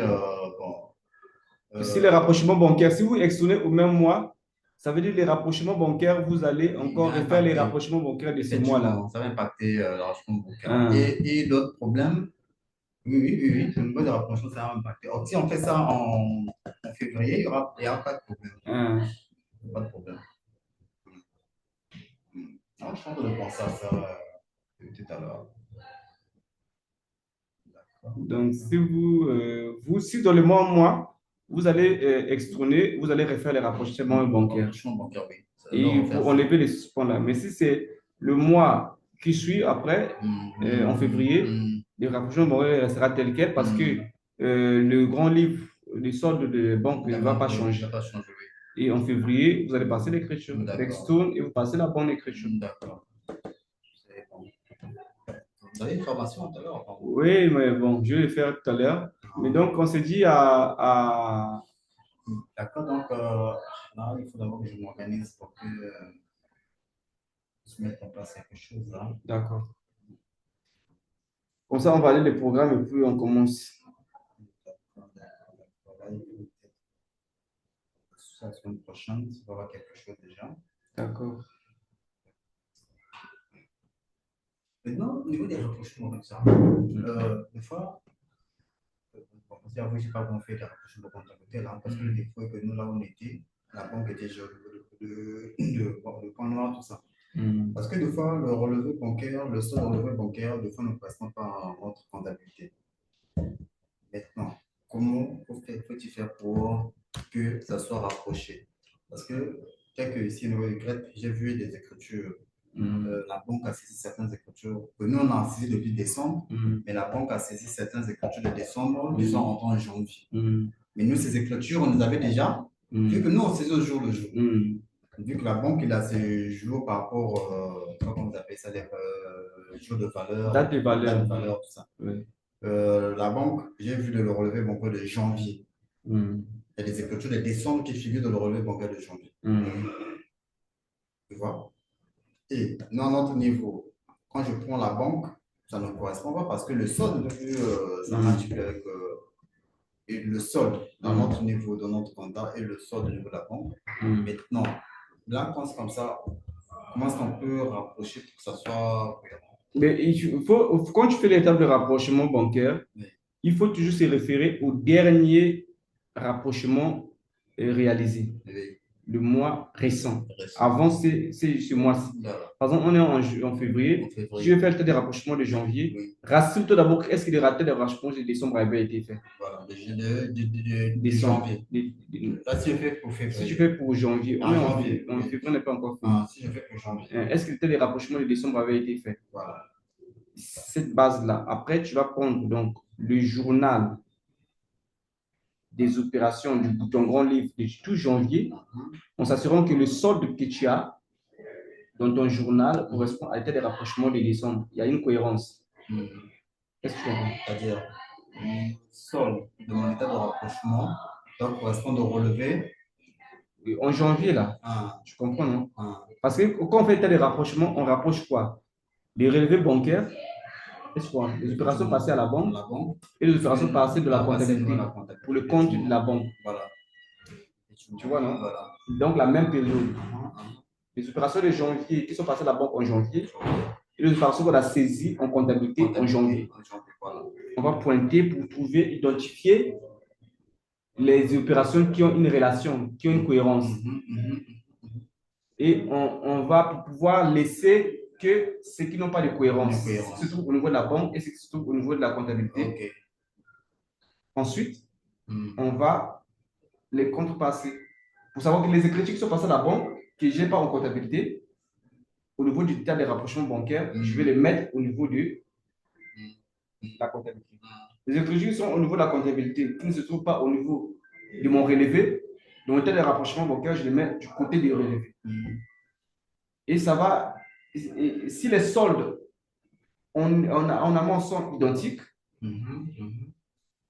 Si les rapprochements bancaires, si vous extournez au même mois, ça veut dire les rapprochements bancaires, vous allez encore refaire les rapprochements bancaires de ce mois-là. Ça va impacter le rapprochement bancaire. Et l'autre problème, oui, le niveau de rapprochement, ça va impacter. Alors, si on fait ça en février, il n'y aura pas de problème. Pas de problème. Alors, je suis en train de penser à ça tout à l'heure. Donc, si dans le mois, vous allez extourner, vous allez refaire les rapprochements bancaires. Oui. Et pour enlever les suspens là. Mais si c'est le mois qui suit après, en février, le rapprochement bancaire restera tel quel parce que le grand livre, les soldes de banque ne va pas changer. Et en février, vous allez passer l'écriture. L'extourne et vous passez la bonne écriture. D'accord. Vous avez une formation tout à l'heure? Oui, mais bon, je vais le faire tout à l'heure. Mais donc, on s'est dit D'accord, donc là, il faut d'abord que je m'organise pour que se mettre en place quelque chose là. D'accord. Comme ça, on va aller les programmes et puis on commence. La semaine prochaine, il va y avoir quelque chose déjà. D'accord. Maintenant, au niveau des rapprochements comme ça, des fois, je n'ai pas bon fait des rapprochements de comptabilité là, parce que le défaut est que nous, là où on était, la banque était de point noir, tout ça. Parce que des fois, le relevé bancaire, le seul relevé bancaire, des fois, ne correspond pas à notre comptabilité. Maintenant, comment faut-il faire pour que ça soit rapproché? Parce que, tel que ici, au niveau du grec, j'ai vu des écritures. La banque a saisi certaines écritures que nous, on a saisi depuis décembre, mais la banque a saisi certaines écritures de décembre qui sont rentrées en janvier. Mais nous, ces écritures, on les avait déjà, vu que nous, on saisit au jour le jour. Vu que la banque, il a ses jours par rapport, comment vous appelez ça, les jours de valeur, date de valeur, tout ça. Oui. La banque, j'ai vu de le relevé bancaire de janvier. Il y a des écritures de décembre qui figurent dans le relevé bancaire de janvier. Tu vois? Et dans notre niveau, quand je prends la banque, ça ne correspond pas parce que le solde, ça marche avec et le solde dans notre niveau, dans notre compta et le solde au niveau de la banque. Maintenant, là, quand c'est comme ça, comment est-ce qu'on peut rapprocher pour que ça soit cohérent? Mais quand tu fais l'étape de rapprochement bancaire, il faut toujours se référer au dernier rapprochement réalisé, Oui. le mois récent. Récent. Avant, c'est ce mois-ci. Voilà. Par exemple, on est en février. En février. Si je vais faire le test de rapprochement de janvier, Oui. rassure-toi d'abord, est-ce que le test de rapprochement de décembre avait été fait? Voilà, de Décembre. janvier. Là, si je fais pour février. Si tu fais pour janvier, on est en février, on n'est pas encore fait. Si je fais pour janvier. Est-ce que le test de rapprochement de décembre avait été fait? Voilà. Cette base-là. Après, tu vas prendre donc le journal des opérations du bouton grand livre de tout janvier, en s'assurant que le solde que tu as dans ton journal correspond à l'état de rapprochement de décembre. Il y a une cohérence. Qu'est-ce que tu comprends? C'est-à-dire, le solde de mon état de rapprochement doit correspondre au relevé. En janvier, là, tu comprends, non? Parce que quand on fait l'état de rapprochement, on rapproche quoi? Les relevés bancaires, les opérations passées à la banque et les opérations passées de la comptabilité pour le compte de la banque. Voilà. Tu vois, non? Voilà. Donc, la même période. Les opérations de janvier qui sont passées à la banque en janvier et les opérations qu'on a saisies en comptabilité en janvier. Voilà. On va pointer pour trouver, identifier les opérations qui ont une relation, qui ont une cohérence. Et on va pouvoir laisser que ceux qui n'ont pas de cohérence se trouvent au niveau de la banque et ceux qui se trouvent au niveau de la comptabilité. Okay. Ensuite, on va les contrepasser. Pour savoir que les écritures qui sont passées à la banque, que je n'ai pas en comptabilité, au niveau du tas de rapprochement bancaire, je vais les mettre au niveau de la comptabilité. Les écritures qui sont au niveau de la comptabilité, qui ne se trouvent pas au niveau de mon relevé, dans le tas de rapprochement bancaire, je les mets du côté des relevés. Et ça va, si les soldes en amont sont identiques,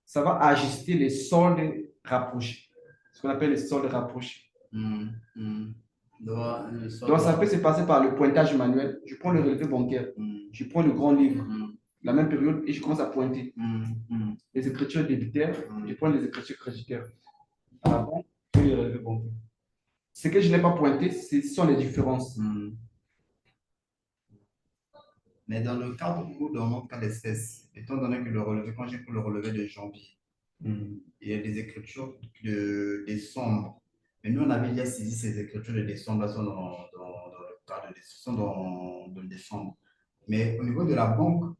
ça va ajuster les soldes rapprochés. Ce qu'on appelle les soldes rapprochés. Donc, ça peut se passer par le pointage manuel. Je prends le relevé bancaire, je prends le grand livre, la même période, et je commence à pointer les écritures débitaires, je prends les écritures créditaires à la banque et les relevés bancaires. Ce que je n'ai pas pointé, ce sont les différences. Mais dans le cadre ou dans notre cas d'espèce, étant donné que le relevé, quand j'ai pris le relevé de janvier, il y a des écritures de décembre. Mais nous, on avait déjà saisi ces écritures de décembre, là, sont dans le cas de sont dans le décembre. Mais au niveau de la banque,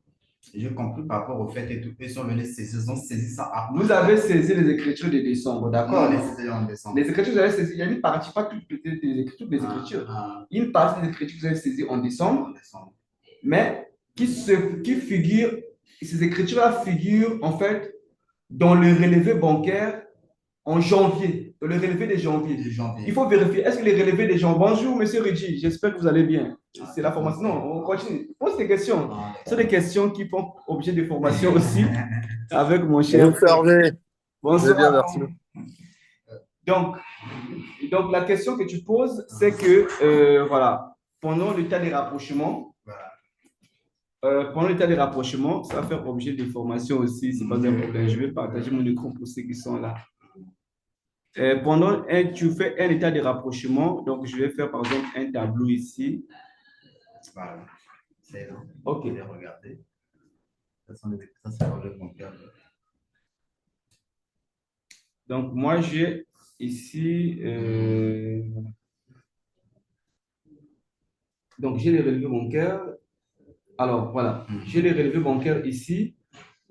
j'ai compris par rapport au fait et tout, ils sont venus saisir, ils ont saisi ça après. Vous avez saisi les écritures de décembre, d'accord? Non, les saisi en décembre. Les écritures, vous avez saisi, il y a une partie, pas toutes les écritures, des écritures. Une partie des écritures que vous avez saisies en décembre, mais qui figure, ces écritures-là figurent en fait dans le relevé bancaire en janvier, dans le relevé de janvier. Il faut vérifier, est-ce que les relevés des janvier... Bonjour, monsieur Rigi, j'espère que vous allez bien. C'est la formation. Non, on continue. Pose des questions. C'est des questions qui font objet de formation aussi avec mon cher. Bonsoir, bonsoir. Bien, merci. Donc, la question que tu poses, c'est que, voilà, pendant le temps de rapprochement, ça va faire objet de formation aussi, ce n'est pas un problème. Je vais partager mon écran pour ceux qui sont là. Tu fais un état de rapprochement, donc je vais faire par exemple un tableau ici. Voilà, c'est là. Ok. Je vais regarder. Ça, c'est le bancaire. Donc, moi, j'ai ici. Donc, j'ai les relevés bancaires. Alors, voilà. J'ai les relevés bancaires ici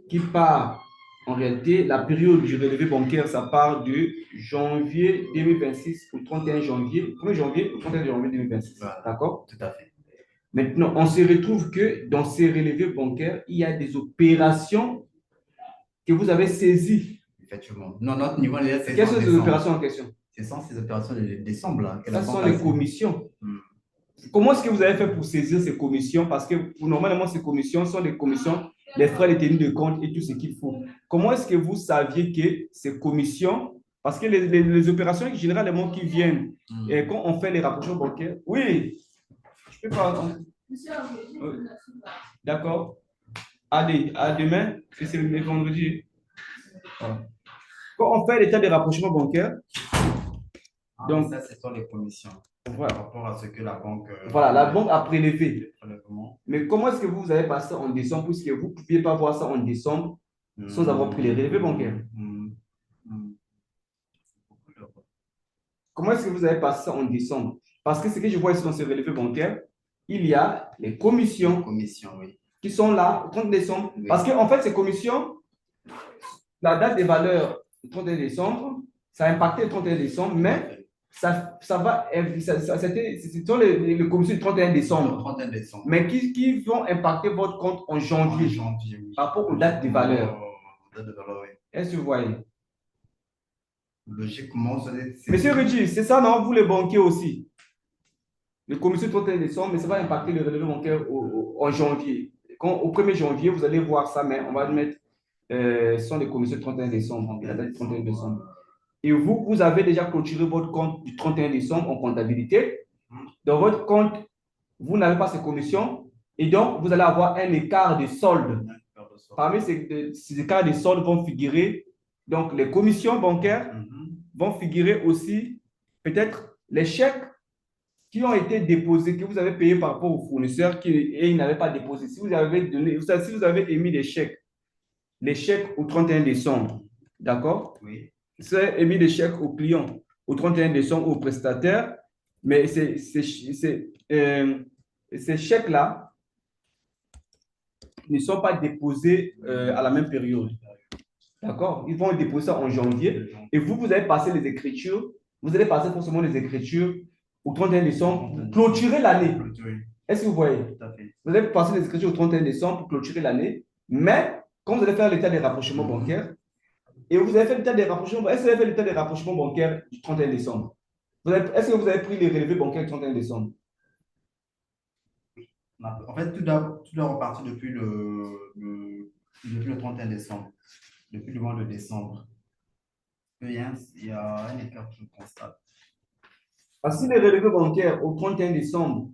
qui part. En réalité, la période du relevé bancaire, ça part de janvier 2026 au 31 janvier, 1er janvier au 31 janvier 2026. Voilà. D'accord? Tout à fait. Maintenant, on se retrouve que dans ces relevés bancaires, il y a des opérations que vous avez saisies. Effectivement. Non, notre niveau, c'est quelles sont ces opérations en question? Ce sont ces opérations de décembre. Là, ce sont les commissions. Comment est-ce que vous avez fait pour saisir ces commissions? Parce que normalement, ces commissions sont des commissions, les frais de tenue de compte et tout ce qu'il faut. Comment est-ce que vous saviez que ces commissions, parce que les opérations généralement qui viennent, et quand on fait les rapprochements bancaires, oui, je peux pas. D'accord. À demain, c'est le vendredi. Quand on fait l'état de rapprochement bancaire, donc ça, ce sont les commissions. Voilà. Par rapport à ce que la banque... voilà, la banque a prélevé. Mais comment est-ce que vous avez passé en décembre, puisque vous ne pouviez pas voir ça en décembre sans avoir pris les relevés bancaires? comment est-ce que vous avez passé ça en décembre? Parce que ce que je vois ici dans ce relevé bancaire, il y a les commissions Commission, oui. qui sont là au 30 décembre. Oui. Parce qu'en fait, ces commissions, la date des valeurs du 31 décembre, ça a impacté le 31 décembre, mais ça va, ce sont les commissions du 31 décembre, 31 décembre. mais qui vont impacter votre compte en janvier, Oui. par rapport aux dates des valeurs. Date de valeur, oui. Est-ce que vous voyez? Logiquement, Monsieur Régis, c'est ça, non? Vous les banquiers aussi. Les commissions du 31 décembre, mais ça va impacter le relevé bancaire en janvier. Au 1er janvier, vous allez voir ça, mais on va mettre, ce sont les commissions du 31 décembre, la date du 31 décembre. Et vous avez déjà clôturé votre compte du 31 décembre en comptabilité. Dans votre compte, vous n'avez pas ces commissions et donc vous allez avoir un écart de solde. Parmi ces écarts de solde vont figurer donc les commissions bancaires, vont figurer aussi peut-être les chèques qui ont été déposés, que vous avez payés par rapport aux fournisseurs et ils n'avaient pas déposé. Si vous avez donné, si vous avez émis les chèques au 31 décembre, d'accord? Oui. C'est émis des chèques aux clients au 31 décembre aux prestataires, mais ces chèques-là ne sont pas déposés à la même période. D'accord? Ils vont déposer ça en janvier et vous allez passer les écritures, vous allez passer forcément les écritures au 31 décembre pour clôturer l'année. Est-ce que vous voyez? Vous allez passer les écritures au 31 décembre pour clôturer l'année, mais quand vous allez faire l'état des rapprochements bancaires, et vous avez fait l'état des rapprochements, est-ce que vous avez fait l'état des rapprochements bancaires du 31 décembre? Est-ce que vous avez pris les relevés bancaires du 31 décembre? En fait, tout doit repartir depuis le 31 décembre, depuis le mois de décembre. Il y a un écart que je constate. Parce que si les relevés bancaires au 31 décembre,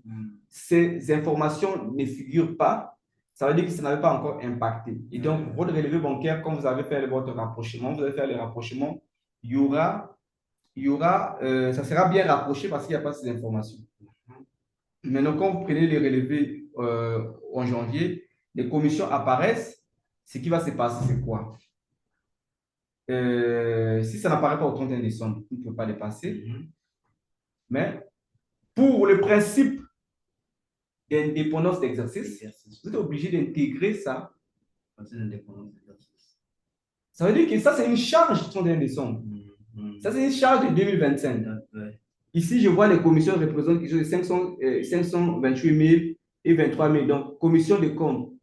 ces informations ne figurent pas, ça veut dire que ça n'avait pas encore impacté. Et donc, votre relevé bancaire, quand vous avez fait votre rapprochement, vous allez faire les rapprochements, ça sera bien rapproché parce qu'il n'y a pas ces informations. Maintenant, quand vous prenez les relevés en janvier, les commissions apparaissent. Ce qui va se passer, c'est quoi? Si ça n'apparaît pas au 31 décembre, vous ne pouvez pas les passer. Mais pour le principe d'indépendance d'exercice, vous êtes obligé d'intégrer ça. Ça veut dire que ça, c'est une charge du 31 décembre. Ça, c'est une charge de 2025. Ici, je vois les commissions représentent quelque chose de 528 000 et 23 000. Donc, commission de compte,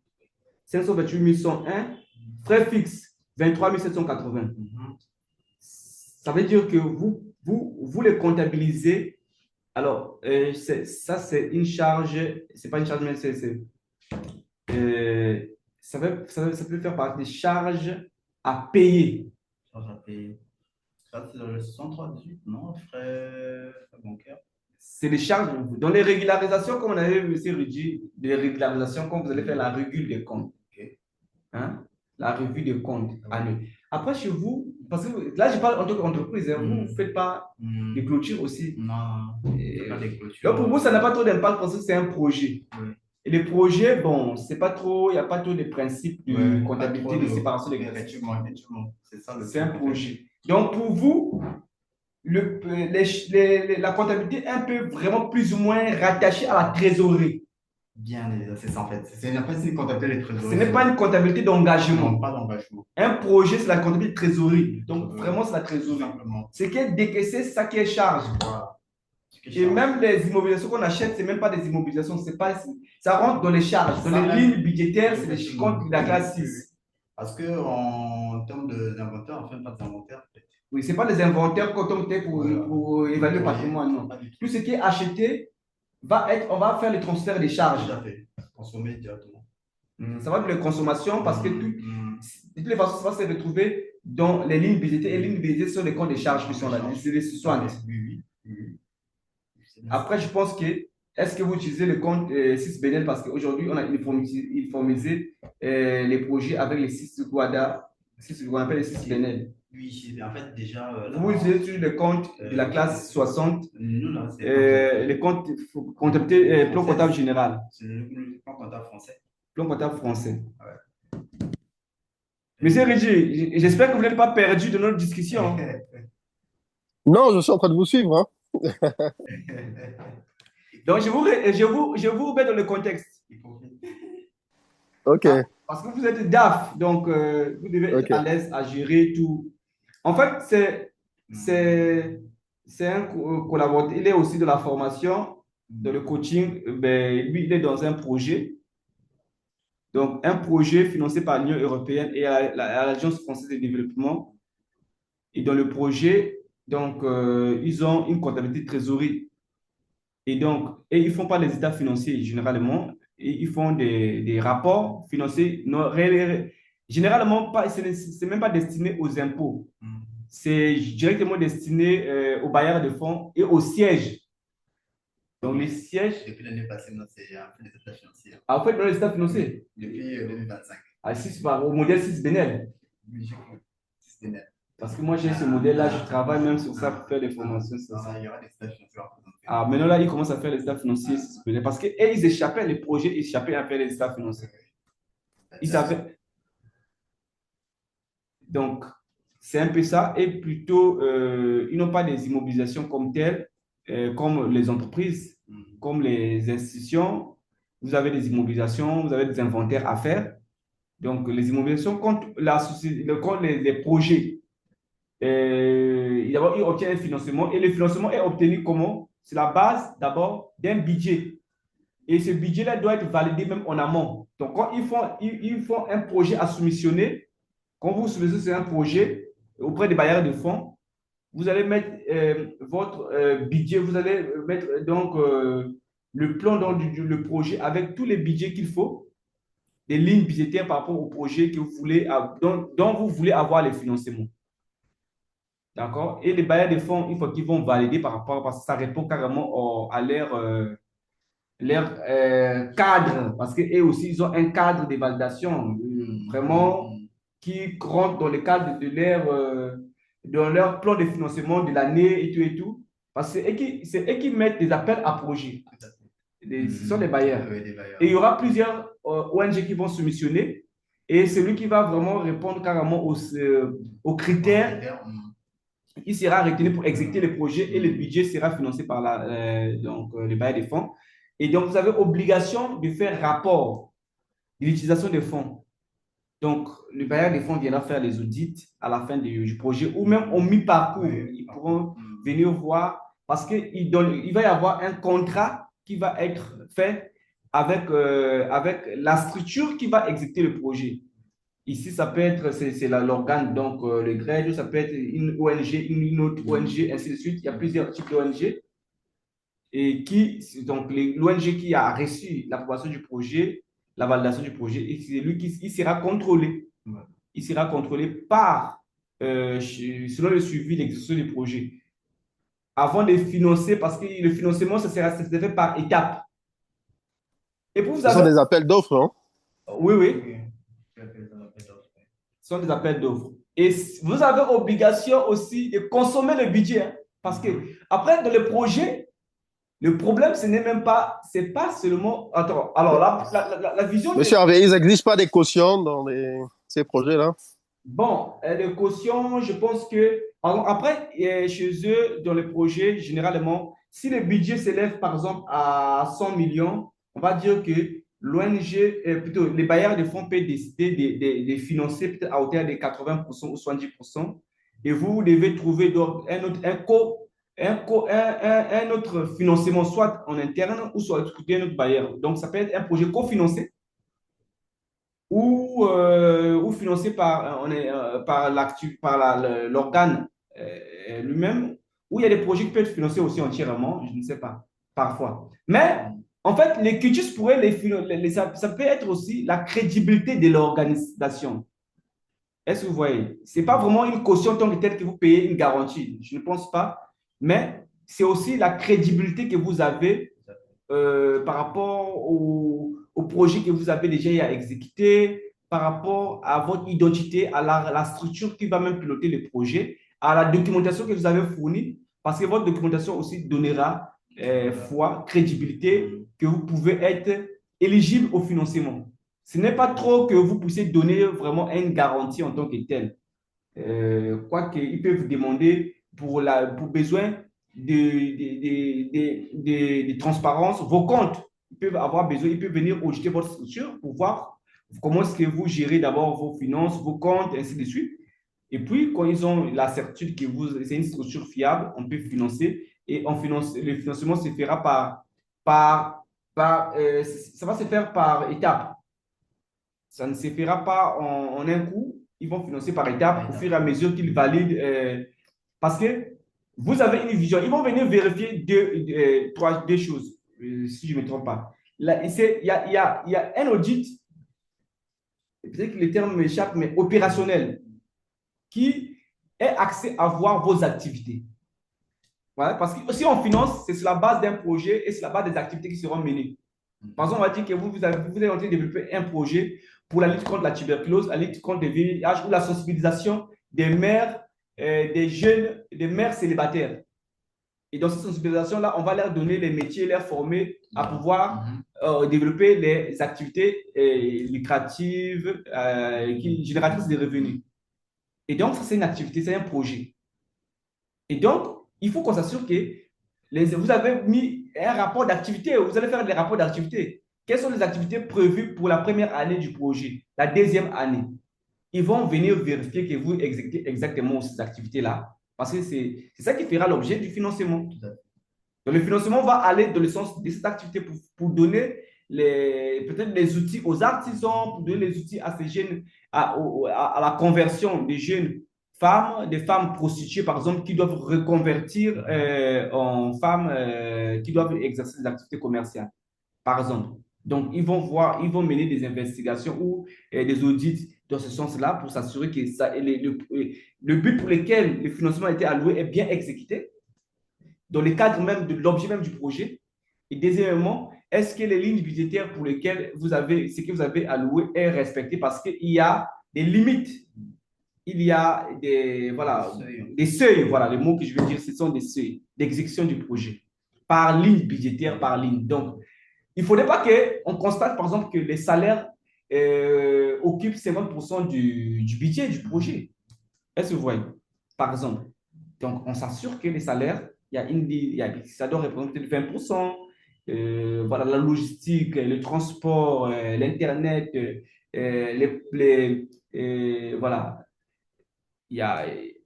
528 101, frais fixes, 23 780. Ça veut dire que vous les comptabilisez. Alors, ça, c'est une charge, c'est pas une charge, mais ça peut faire partie des charges à payer. Charges à payer. Ça, c'est dans le 138, non, frais bancaires. C'est des charges. Dans les régularisations, comme on avait vu, M. Rigi, des régularisations, quand vous allez faire la régule des comptes. Hein? La revue des comptes annuels. Après, chez vous, parce que là, je parle en tant qu'entreprise, vous ne faites pas des clôtures aussi. Non, pas des clôtures. Donc, pour vous, ça n'a pas trop d'impact parce que c'est un projet. Et les projets, bon, c'est pas trop, il n'y a pas trop de principes de comptabilité, de séparation des comptes. Effectivement, c'est ça. C'est un projet. Donc, pour vous, la comptabilité est un peu vraiment plus ou moins rattachée à la trésorerie. Bien, c'est ça en fait. C'est une comptabilité de trésorerie. Ce n'est pas une comptabilité d'engagement. Non, pas d'engagement. Un projet, c'est la comptabilité de trésorerie. Donc, vraiment, c'est la trésorerie. Ce qui est décaissé, c'est ça qui est charge. Voilà. Et même les immobilisations qu'on achète, ce n'est même pas des immobilisations. Ça rentre dans les charges. Dans les lignes budgétaires, c'est les comptes de la classe 6. Parce qu'en termes d'inventaire, on ne fait pas d'inventaire. Oui, ce n'est pas des inventaires pour évaluer le patrimoine. Non. Tout ce qui est acheté, on va faire le transfert des charges. Tout à fait. Consommer directement. Ça va être les consommations parce que de toutes les façons, ça va se retrouver dans les lignes budgétaires. Et les lignes budgétaires sont les comptes de charges qui sont là. C'est les 60. Oui. Après, je pense que, est-ce que vous utilisez le compte 6 Benel parce qu'aujourd'hui, on a uniformisé les projets avec les 6 Guada, qu'on appelle les 6 Benel. Oui, en fait, déjà. Vous utilisez le compte de la classe 60, le compte comptabilité, plan comptable général. C'est le plan comptable français. Plan comptable français. Monsieur Régis, j'espère que vous n'êtes pas perdu de notre discussion. Non, je suis en train de vous suivre, hein. Donc, je vous remets dans le contexte. Ok, Ah, parce que vous êtes DAF, donc vous devez être à ok. l'aise à gérer tout. En fait, c'est un collaborateur. Il est aussi de la formation, de le coaching. Ben, lui, il est dans un projet. Donc, un projet financé par l'Union européenne et l'Agence française de développement. Et dans le projet, donc, ils ont une comptabilité de trésorerie. Et donc, et ils ne font pas les états financiers généralement, et ils font des rapports financiers. Non, généralement, pas, ce n'est même pas destiné aux impôts. C'est directement destiné aux bailleurs de fonds et aux sièges. Donc, les sièges. Depuis l'année passée, moi, c'est un peu les états financiers. Ah, en fait, dans les états financiers. Depuis 2025. Ah, au modèle 6 Benel. Oui, c'est net. Parce que moi, j'ai ce modèle-là, je travaille même sur ça pour faire des formations. Il y aura des états financiers à présenter. Ah, maintenant, là, ils commencent à faire les états financiers. Parce qu'ils échappaient, les projets échappaient à faire les états financiers. Ils savaient. Donc, c'est un peu ça. Et plutôt, ils n'ont pas des immobilisations comme telles, comme les entreprises, comme les institutions. Vous avez des immobilisations, vous avez des inventaires à faire. Donc, les immobilisations contre contre les projets. D'abord, ils obtiennent un financement. Et le financement est obtenu comment? C'est la base, d'abord, d'un budget. Et ce budget-là doit être validé même en amont. Donc, quand ils font un projet à soumissionner, quand vous soumettez sur un projet auprès des bailleurs de fonds, vous allez mettre votre budget, vous allez mettre donc le plan le projet avec tous les budgets qu'il faut, des lignes budgétaires par rapport au projet que vous voulez, dont vous voulez avoir les financements. D'accord? Et les bailleurs de fonds, il faut qu'ils vont valider par rapport, parce que ça répond carrément à leur cadre, parce qu'eux aussi, ils ont un cadre de validation, vraiment, qui rentre dans le cadre de leur plan de financement de l'année et tout et tout. Parce que c'est eux qui mettent des appels à projets. Ce sont les bailleurs. Et il y aura plusieurs ONG qui vont soumissionner. Et celui qui va vraiment répondre carrément aux critères, il sera retenu pour exécuter le projet et le budget sera financé par les bailleurs des fonds. Et donc, vous avez obligation de faire rapport de l'utilisation des fonds. Donc, le bailleur des fonds viendra faire les audits à la fin du projet ou même au mi-parcours. Ils pourront venir voir parce qu'il va y avoir un contrat qui va être fait avec la structure qui va exécuter le projet. Ici, ça peut être, c'est l'organe, donc le grade, ça peut être une ONG, une autre ONG, ainsi de suite. Il y a plusieurs types d'ONG. Et donc l'ONG qui a reçu l'approbation du projet, la validation du projet, et c'est lui qui sera contrôlé. Il sera contrôlé selon le suivi de l'exécution du projet. Avant de financer, parce que le financement, ça sera fait par étapes. Et pour vous Ce sont des appels d'offres, hein? Oui, oui. Ce sont des appels d'offres. Et vous avez obligation aussi de consommer le budget. Hein, parce que après, dans le projet, le problème, ce n'est même pas, c'est pas seulement. Attends, alors la vision. Monsieur Harvey, ils n'exigent pas des cautions dans ces projets-là? Bon, les cautions, je pense que. Après, chez eux, dans les projets, généralement, si le budget s'élève par exemple à 100 millions, on va dire que l'ONG, plutôt les bailleurs de fonds peuvent décider de financer peut-être à hauteur de 80% ou 70%. Et vous devez trouver donc un autre financement, soit en interne ou soit un autre bailleur. Donc, ça peut être un projet cofinancé ou financé par l'organe lui-même, ou il y a des projets qui peuvent être financés aussi entièrement, je ne sais pas, parfois. Mais en fait, les cultus pourraient ça peut être aussi la crédibilité de l'organisation. Est-ce que vous voyez? Ce n'est pas vraiment une caution tant que telle que vous payez une garantie, je ne pense pas, mais c'est aussi la crédibilité que vous avez par rapport au projet que vous avez déjà exécuté, par rapport à votre identité, à la structure qui va même piloter le projet, à la documentation que vous avez fournie, parce que votre documentation aussi donnera foi, crédibilité, que vous pouvez être éligible au financement. Ce n'est pas trop que vous puissiez donner vraiment une garantie en tant que telle. Quoique, ils peuvent demander pour besoin de transparence, vos comptes, ils peuvent avoir besoin, ils peuvent venir auditer votre structure pour voir comment est-ce que vous gérez d'abord vos finances, vos comptes, et ainsi de suite. Et puis, quand ils ont la certitude que c'est une structure fiable, on peut financer et le financement se fera ça va se faire par étapes. Ça ne se fera pas en un coup. Ils vont financer par étapes au fur et à mesure qu'ils valident. Parce que vous avez une vision. Ils vont venir vérifier deux choses, si je ne me trompe pas. Là, il y a un audit, peut-être que le terme m'échappe, mais opérationnel, qui est axé à voir vos activités. Voilà, parce que si on finance, c'est sur la base d'un projet et sur la base des activités qui seront menées. Par exemple, on va dire que vous êtes en train de développer un projet pour la lutte contre la tuberculose, la lutte contre le VIH ou la sensibilisation des mères, des jeunes, des mères célibataires. Et dans cette sensibilisation-là, on va leur donner les métiers, leur former à pouvoir développer les activités lucratives, génératrices de revenus. Et donc, ça, c'est une activité, c'est un projet. Et donc, il faut qu'on s'assure que vous avez mis un rapport d'activité, vous allez faire des rapports d'activité. Quelles sont les activités prévues pour la première année du projet, la deuxième année? Ils vont venir vérifier que vous exécutez exactement ces activités-là, parce que c'est ça qui fera l'objet du financement. Donc, le financement va aller dans le sens de cette activité pour donner peut-être les outils aux artisans, pour donner les outils à ces jeunes, à la conversion des jeunes femmes, des femmes prostituées, par exemple, qui doivent reconvertir en femmes qui doivent exercer des activités commerciales, par exemple. Donc, ils vont mener des investigations ou des audits dans ce sens-là pour s'assurer que le but pour lequel le financement a été alloué est bien exécuté dans le cadre même de l'objet même du projet. Et deuxièmement, est-ce que les lignes budgétaires pour lesquelles ce que vous avez alloué est respecté parce qu'il y a des limites, il y a des seuils, voilà, les mots que je veux dire, ce sont des seuils d'exécution du projet par ligne budgétaire, par ligne. Donc, il ne faudrait pas qu'on constate, par exemple, que les salaires occupent 50% du budget du projet. Est-ce que vous voyez? Par exemple. Donc, on s'assure que les salaires, ça doit représenter 20%. Voilà, la logistique, le transport, l'Internet, voilà.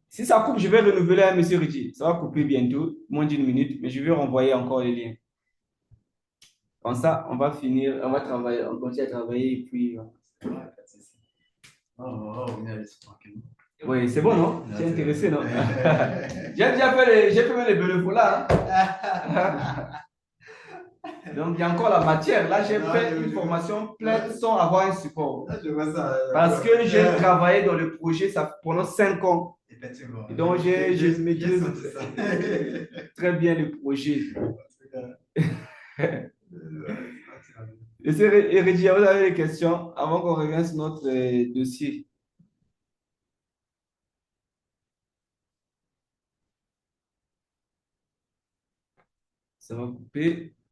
Si ça coupe, je vais renouveler à M. Rigi. Ça va couper bientôt, moins d'une minute, mais je vais renvoyer encore les liens. Comme ça, on va finir, on va travailler, on continue à travailler et puis. Oui, c'est bon, non? Tu es intéressé, non? J'ai fait les bénévolats. Hein? Donc, il y a encore la matière. Là, j'ai fait une formation pleine sans avoir un support. Parce que j'ai travaillé dans le projet pendant 5 ans. Et donc, je maîtrise très bien le projet. Erédia, vous avez des questions avant qu'on revienne sur notre dossier? Ça va couper.